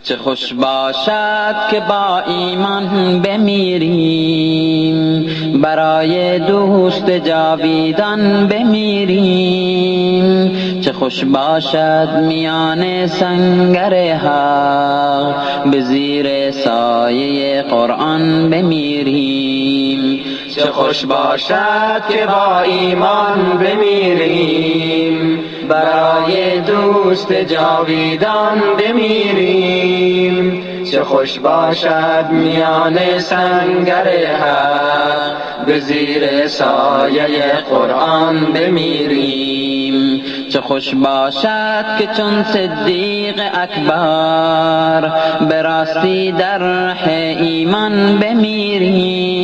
چه خوش باشد که با ایمان بمیریم، برای دوست جاویدان بمیریم. چه خوش باشد میان سنگر حق، به زیر سایه قرآن بمیریم. چه خوش باشد که با ایمان بمیریم، برای دوست جاویدان بمیریم. چه خوش باشد میان سنگر حق، به زیر سایه قرآن بمیریم. چه خوش باشد که چون صدیق اکبر، به راستی در ره ایمان بمیریم.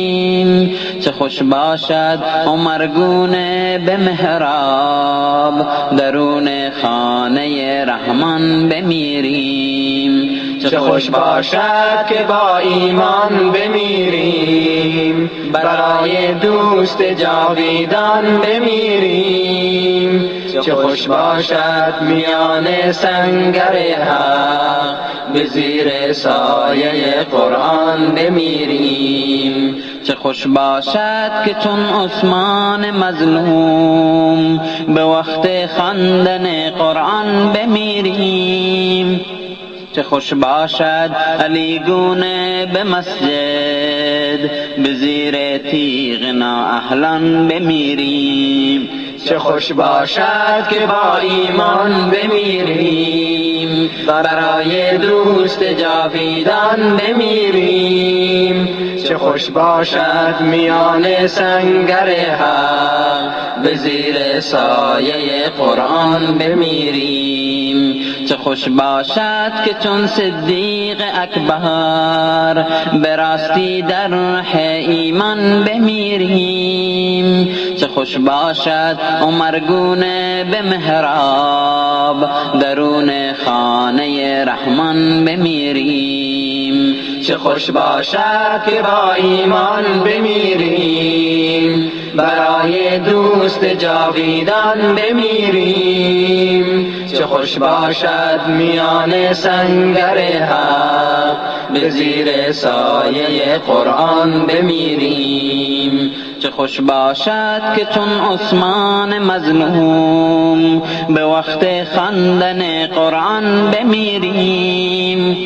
چه خوش باشد عمرگونه به محراب، درون خانه رحمان بمیریم. چه خوش باشد که با ایمان بمیریم، برای دوست جاویدان بمیریم. چه خوش باشد میان سنگر حق، به زیر سایه قرآن بمیریم. چه خوش باشد که چون عثمان مظلوم، به وقت خواندن قرآن بمیریم. چه خوش باشد علی گونه به مسجد، به زیر تیغ نااهلان بمیریم. چه خوش باشد که با ایمان بمیریم، برای دوست جاویدان بمیریم. چه خوش باشد میان سنگر حق، به زیر سایه قرآن بمیریم. چه خوش باشد که چون صدیق اکبر، به راستی در ره ایمان بمیریم. چه خوش باشد عمرگونه به محراب، درون خانه رحمان بمیریم. چه خوش باشد که با ایمان بمیریم، برای دوست جاویدان بمیریم. چه خوش باشد میان سنگر حق، به زیر سایه قرآن بمیریم. چه خوش باشد که چون عثمان مظلوم، به وقت خواندن قرآن بمیریم.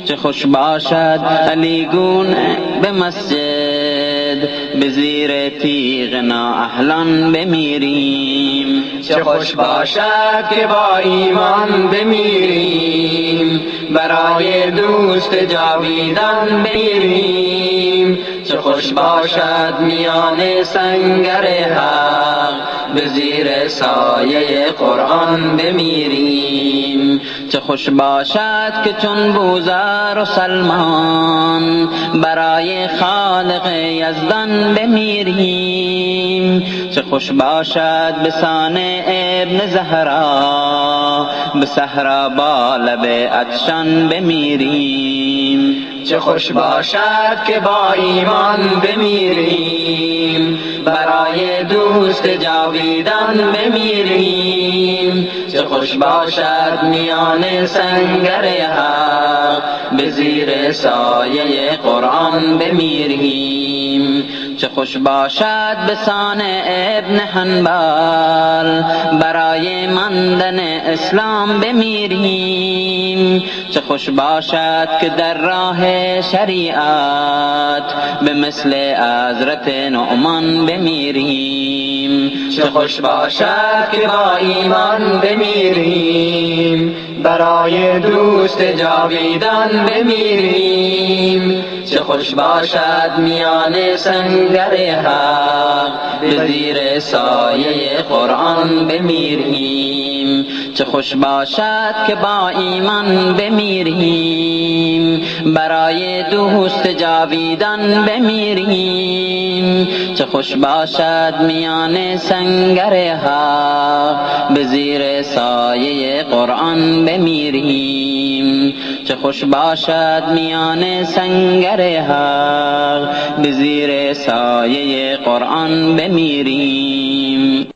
چه خوش باشد علی گونه به مسجد، به زیر تیغ نااهلان بمیریم. چه خوش باشد که با ایمان بمیریم، برای دوست جاویدان بمیریم. چه خوش باشد میان سنگر حق، به زیر سایه قرآن بمیریم. چه خوش باشد که چون بوذر و سلمان، برای خالق یزدان بمیریم. چه خوش باشد به سان ابن زهرا، به صحرا با لب عطشان بمیریم. چه خوش باشد که با ایمان بمیریم، برای دوست جاویدان بمیریم. چه خوش باشد میان سنگر حق، به زیر سایه قرآن بمیریم. چه خوش باشد به سان ابن حنبل، برای ماندن اسلام بمیریم. چه خوش باشد که در راه شریعت، به مثل حضرت نعمان بمیریم. چه خوش باشد که با ایمان بمیریم، برای دوست جاویدان بمیریم. چه خوش باشد میان سنگر حق، به زیر سایه قرآن بمیریم. چه خوش باشد که با ایمان بمیریم، برای دوست جاویدان بمیریم. چه خوش باشد میان سنگر حق، به زیر سایه قرآن بمیریم. چه خوش باشد میان سنگر حق، به زیر سایه قرآن بمیریم.